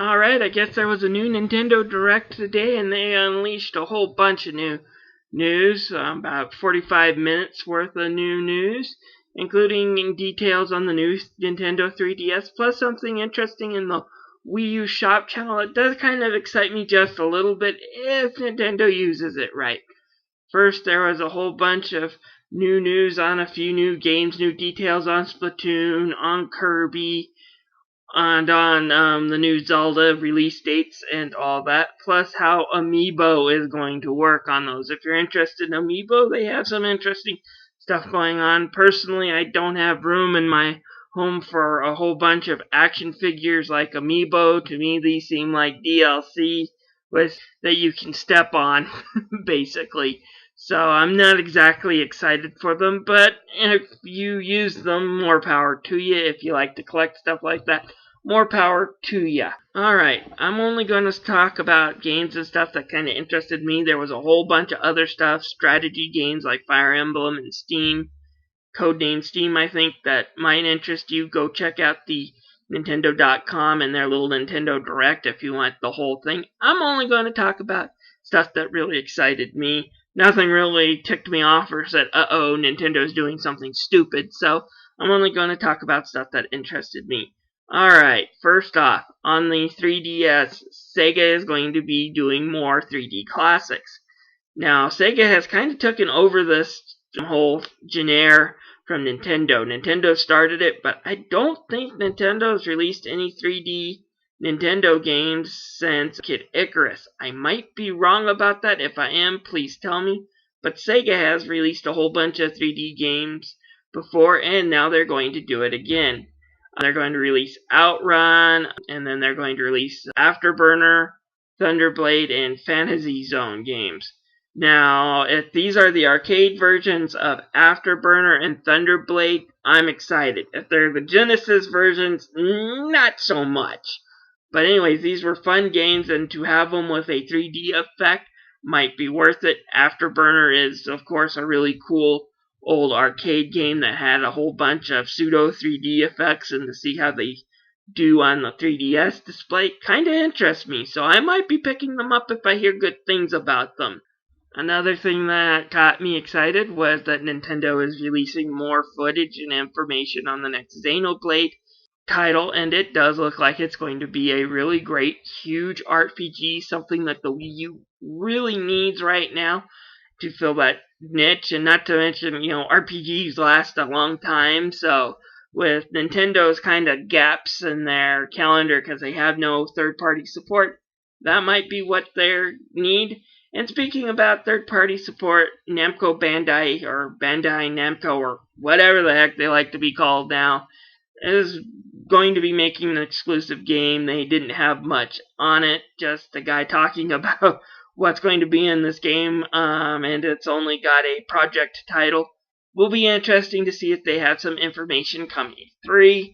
Alright, I guess there was a new Nintendo Direct today, and they unleashed a whole bunch of new news, about 45 minutes worth of new news, including details on the new Nintendo 3DS, plus something interesting in the Wii U shop channel. It does kind of excite me just a little bit if Nintendo uses it right. First, there was a whole bunch of new news on a few new games, new details on Splatoon, on Kirby, and on the new Zelda release dates and all that, plus how Amiibo is going to work on those. If you're interested in Amiibo, they have some interesting stuff going on. Personally, I don't have room in my home for a whole bunch of action figures like Amiibo. To me, these seem like DLC that you can step on, basically. So I'm not exactly excited for them, but if you use them, more power to you. If you like to collect stuff like that, more power to ya. Alright, I'm only going to talk about games and stuff that kind of interested me. There was a whole bunch of other stuff, strategy games like Fire Emblem and Steam, codename Steam, I think, that might interest you. Go check out the Nintendo.com and their little Nintendo Direct if you want the whole thing. I'm only going to talk about stuff that really excited me. Nothing really ticked me off or said, uh-oh, Nintendo's doing something stupid, so I'm only going to talk about stuff that interested me. Alright, first off, on the 3DS, Sega is going to be doing more 3D classics. Now, Sega has kind of taken over this whole genre from Nintendo. Nintendo started it, but I don't think Nintendo's released any 3D Nintendo games since Kid Icarus. I might be wrong about that. If I am, please tell me. But Sega has released a whole bunch of 3D games before, and now they're going to do it again. They're going to release Outrun, and then they're going to release Afterburner, Thunderblade, and Fantasy Zone games. Now, if these are the arcade versions of Afterburner and Thunderblade, I'm excited. If they're the Genesis versions, not so much. But anyways, these were fun games, and to have them with a 3D effect might be worth it. Afterburner is, of course, a really cool old arcade game that had a whole bunch of pseudo 3D effects, and to see how they do on the 3DS display kind of interests me, so I might be picking them up if I hear good things about them. Another thing that got me excited was that Nintendo is releasing more footage and information on the next Xenoblade title, and it does look like it's going to be a really great, huge RPG, something that the Wii U really needs right now to fill that niche, and not to mention, RPGs last a long time, so with Nintendo's kind of gaps in their calendar because they have no third-party support, that might be what they need. And speaking about third-party support, Namco Bandai, or Bandai Namco, or whatever the heck they like to be called now, is going to be making an exclusive game. They didn't have much on it, just a guy talking about what's going to be in this game, and it's only got a project title. Will be interesting to see if they have some information come E3.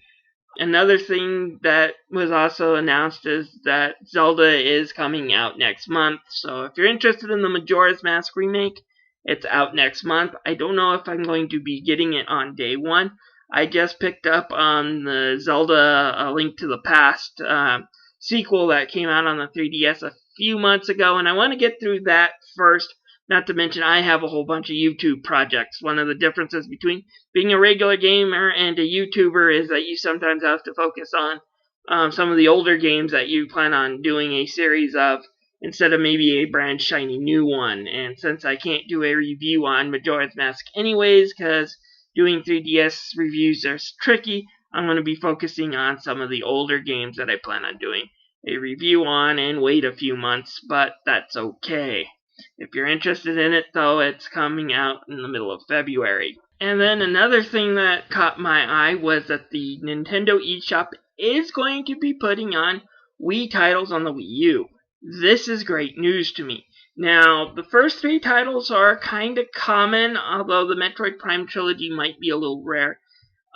Another thing that was also announced is that Zelda is coming out next month, so if you're interested in the Majora's Mask remake, it's out next month. I don't know if I'm going to be getting it on day one. I just picked up on the Zelda A Link to the Past sequel that came out on the 3DS a few months ago, and I want to get through that first. Not to mention, I have a whole bunch of YouTube projects. One of the differences between being a regular gamer and a YouTuber is that you sometimes have to focus on some of the older games that you plan on doing a series of, instead of maybe a brand shiny new one. And since I can't do a review on Majora's Mask anyways, because doing 3DS reviews is tricky, I'm going to be focusing on some of the older games that I plan on doing a review on and wait a few months, but that's okay. If you're interested in it, though, it's coming out in the middle of February. And then another thing that caught my eye was that the Nintendo eShop is going to be putting on Wii titles on the Wii U. This is great news to me. Now, the first three titles are kind of common, although the Metroid Prime trilogy might be a little rare.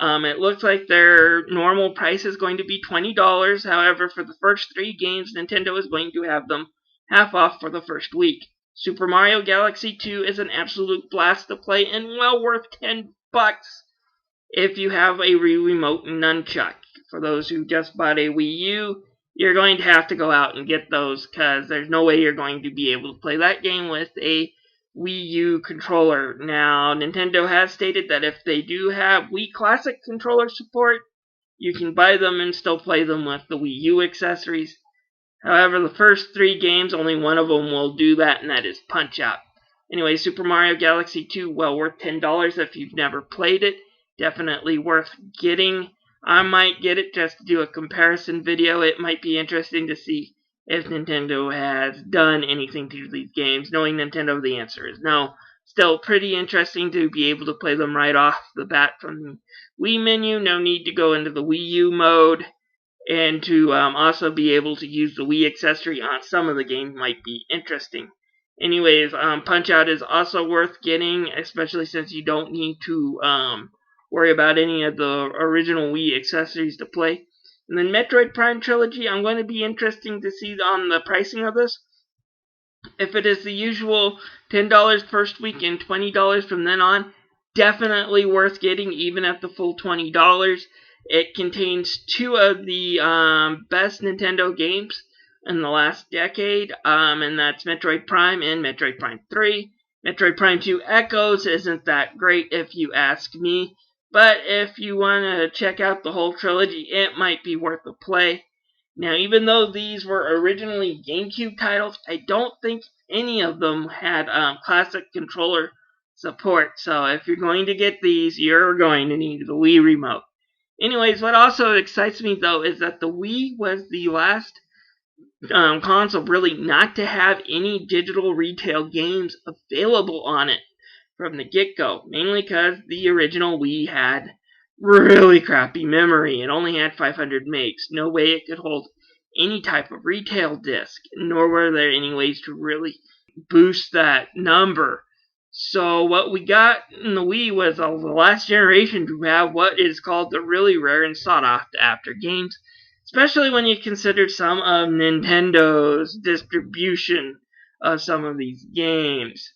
It looks like their normal price is going to be $20. However, for the first three games, Nintendo is going to have them half off for the first week. Super Mario Galaxy 2 is an absolute blast to play and well worth $10 if you have a Wii Remote and Nunchuck. For those who just bought a Wii U, you're going to have to go out and get those, because there's no way you're going to be able to play that game with a Wii U controller. Now, Nintendo has stated that if they do have Wii Classic controller support, you can buy them and still play them with the Wii U accessories. However, the first 3 games, only one of them will do that, and that is Punch-Out! Anyway, Super Mario Galaxy 2, well worth $10 if you've never played it. Definitely worth getting. I might get it just to do a comparison video. It might be interesting to see if Nintendo has done anything to these games. Knowing Nintendo, the answer is no. Still pretty interesting to be able to play them right off the bat from the Wii menu. No need to go into the Wii U mode. And to also be able to use the Wii accessory on some of the games might be interesting. Anyways, Punch-Out! Is also worth getting, especially since you don't need to worry about any of the original Wii accessories to play. And then Metroid Prime Trilogy, I'm going to be interesting to see on the pricing of this. If it is the usual $10 first week and $20 from then on, definitely worth getting even at the full $20. It contains 2 of the best Nintendo games in the last decade, and that's Metroid Prime and Metroid Prime 3. Metroid Prime 2 Echoes isn't that great if you ask me, but if you want to check out the whole trilogy, it might be worth a play. Now, even though these were originally GameCube titles, I don't think any of them had classic controller support, so if you're going to get these, you're going to need the Wii remote. Anyways, what also excites me, though, is that the Wii was the last console really not to have any digital retail games available on it from the get-go. Mainly because the original Wii had really crappy memory. It only had 500 megs. No way it could hold any type of retail disc, nor were there any ways to really boost that number. So what we got in the Wii was the last generation to have what is called the really rare and sought after games, especially when you consider some of Nintendo's distribution of some of these games.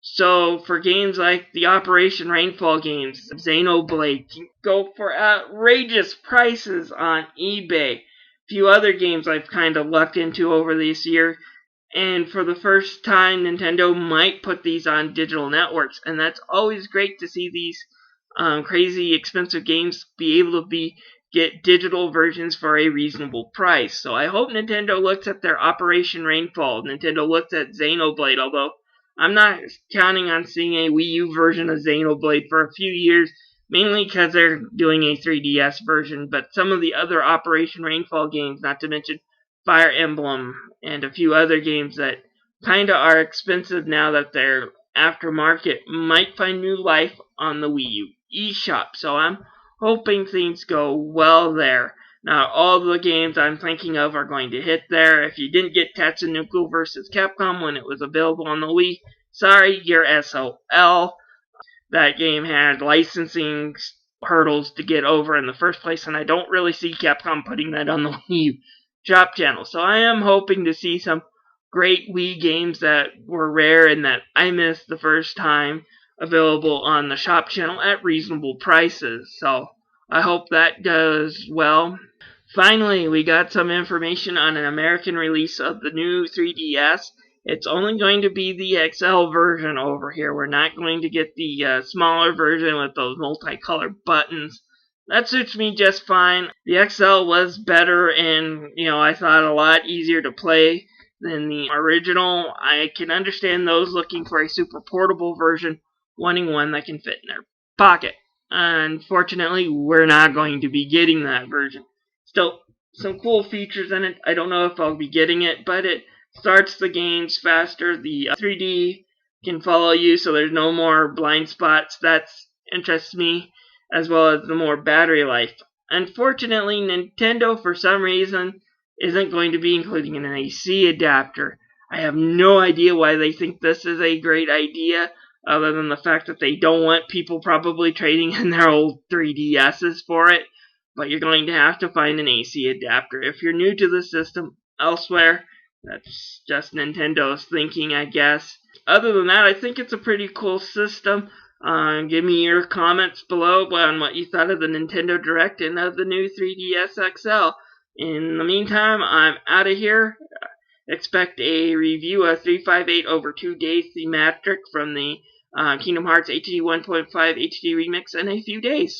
So for games like the Operation Rainfall games, Xenoblade can go for outrageous prices on eBay. A few other games I've kind of lucked into over this year. And for the first time, Nintendo might put these on digital networks. And that's always great to see these crazy expensive games be able to get digital versions for a reasonable price. So I hope Nintendo looks at their Operation Rainfall. Nintendo looks at Xenoblade, although I'm not counting on seeing a Wii U version of Xenoblade for a few years, mainly because they're doing a 3DS version. But some of the other Operation Rainfall games, not to mention Fire Emblem and a few other games that kinda are expensive now that they're aftermarket, might find new life on the Wii U eShop. So I'm hoping things go well there. Now, all the games I'm thinking of are going to hit there. If you didn't get Tatsunoko vs. Capcom when it was available on the Wii, sorry, you're SOL. That game had licensing hurdles to get over in the first place, and I don't really see Capcom putting that on the Wii U Shop channel. So I am hoping to see some great Wii games that were rare and that I missed the first time available on the Shop channel at reasonable prices. So I hope that does well. Finally, we got some information on an American release of the new 3DS. It's only going to be the XL version over here. We're not going to get the smaller version with those multicolored buttons. That suits me just fine. The XL was better and, I thought a lot easier to play than the original. I can understand those looking for a super portable version, wanting one that can fit in their pocket. Unfortunately, we're not going to be getting that version. Still, some cool features in it. I don't know if I'll be getting it, but it starts the games faster. The 3D can follow you, so there's no more blind spots. That interests me, as well as the more battery life. Unfortunately, Nintendo, for some reason, isn't going to be including an AC adapter. I have no idea why they think this is a great idea, other than the fact that they don't want people probably trading in their old 3DSs for it. But you're going to have to find an AC adapter. If you're new to the system elsewhere, that's just Nintendo's thinking, I guess. Other than that, I think it's a pretty cool system. Give me your comments below on what you thought of the Nintendo Direct and of the new 3DS XL. In the meantime, I'm out of here. Expect a review of 358 over 2 days thematic from the Kingdom Hearts HD 1.5 HD remix in a few days.